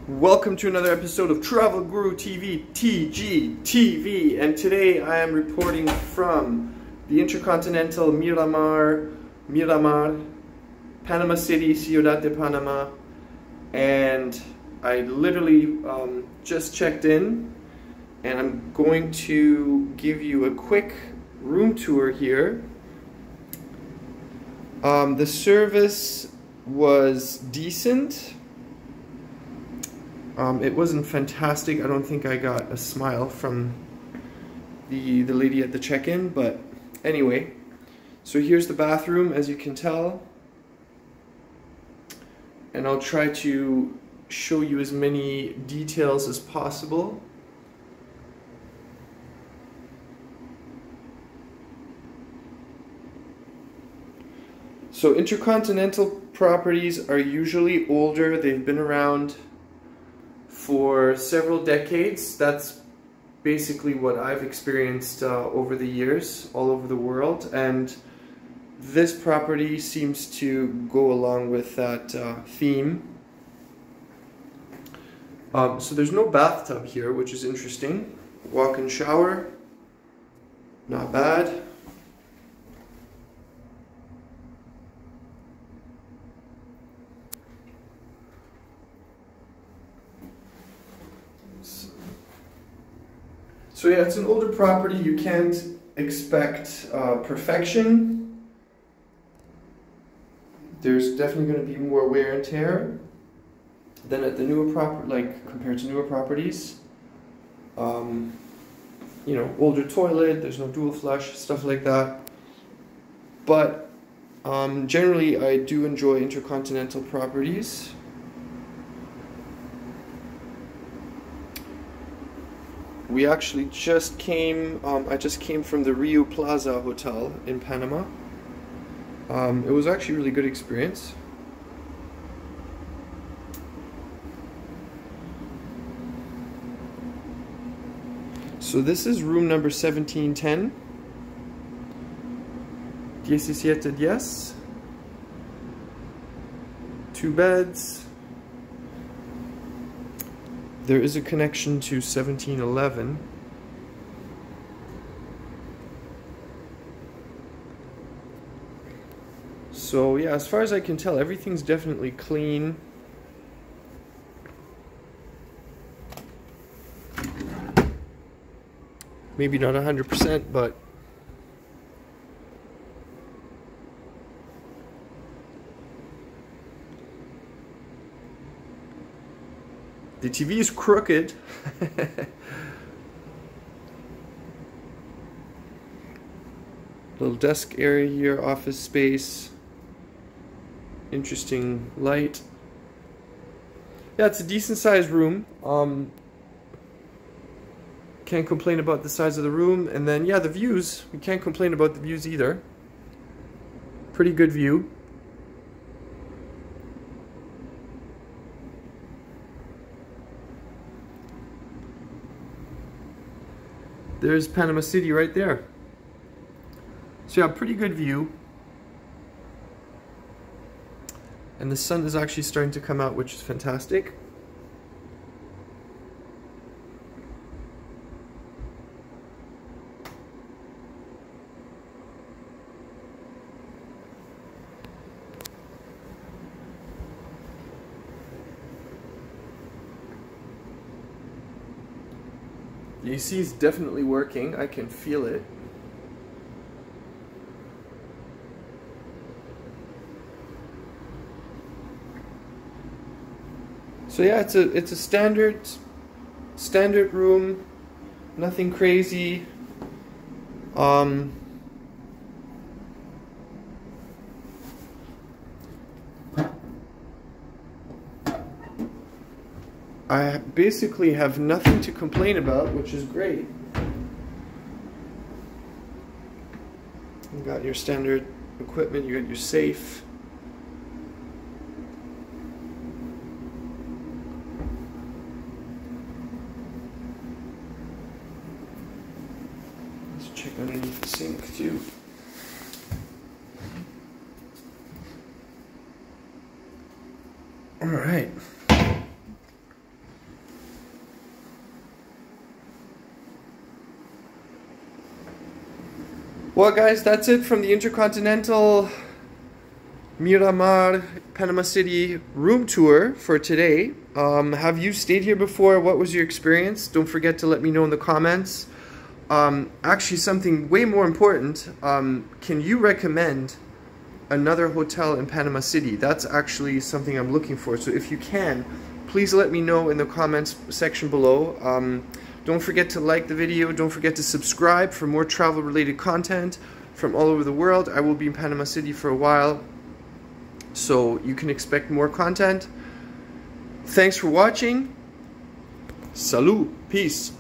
Welcome to another episode of Travel Guru TV, TGTV, and today I am reporting from the InterContinental Miramar, Panama City, Ciudad de Panama, and I literally just checked in, and I'm going to give you a quick room tour here. The service was decent. It wasn't fantastic. I don't think I got a smile from the lady at the check-in, but anyway. So here's the bathroom, as you can tell. And I'll try to show you as many details as possible. So InterContinental properties are usually older. They've been around for several decades. That's basically what I've experienced over the years all over the world, and this property seems to go along with that theme. So there's no bathtub here, which is interesting. Walk-in shower, not bad. So yeah, it's an older property. You can't expect perfection. There's definitely going to be more wear and tear than at the newer compared to newer properties. You know, older toilet. There's no dual flush, stuff like that. But generally, I do enjoy InterContinental properties. We actually just came, I just came from the Rio Plaza Hotel in Panama. It was actually a really good experience. So this is room number 1710. 1710. 2 beds. There is a connection to 1711. So yeah, as far as I can tell, everything's definitely clean. Maybe not 100%, but the TV is crooked. Little desk area here, office space. Interesting light. Yeah, it's a decent sized room. Can't complain about the size of the room. And then, yeah, the views. We can't complain about the views either. Pretty good view. There's Panama City right there. So yeah, pretty good view. And the sun is actually starting to come out, which is fantastic. The AC is definitely working. I can feel it. So yeah, it's a standard room, nothing crazy. I basically have nothing to complain about, which is great. You got your standard equipment, you got your safe. Let's check underneath the sink too. All right. Well, guys, that's it from the InterContinental Miramar Panama City room tour for today. Have you stayed here before? What was your experience? Don't forget to let me know in the comments. Actually, something way more important, can you recommend another hotel in Panama City? That's actually something I'm looking for. So if you can, please let me know in the comments section below. Don't forget to like the video. Don't forget to subscribe for more travel related content from all over the world. I will be in Panama City for a while, so you can expect more content. Thanks for watching. Salud. Peace.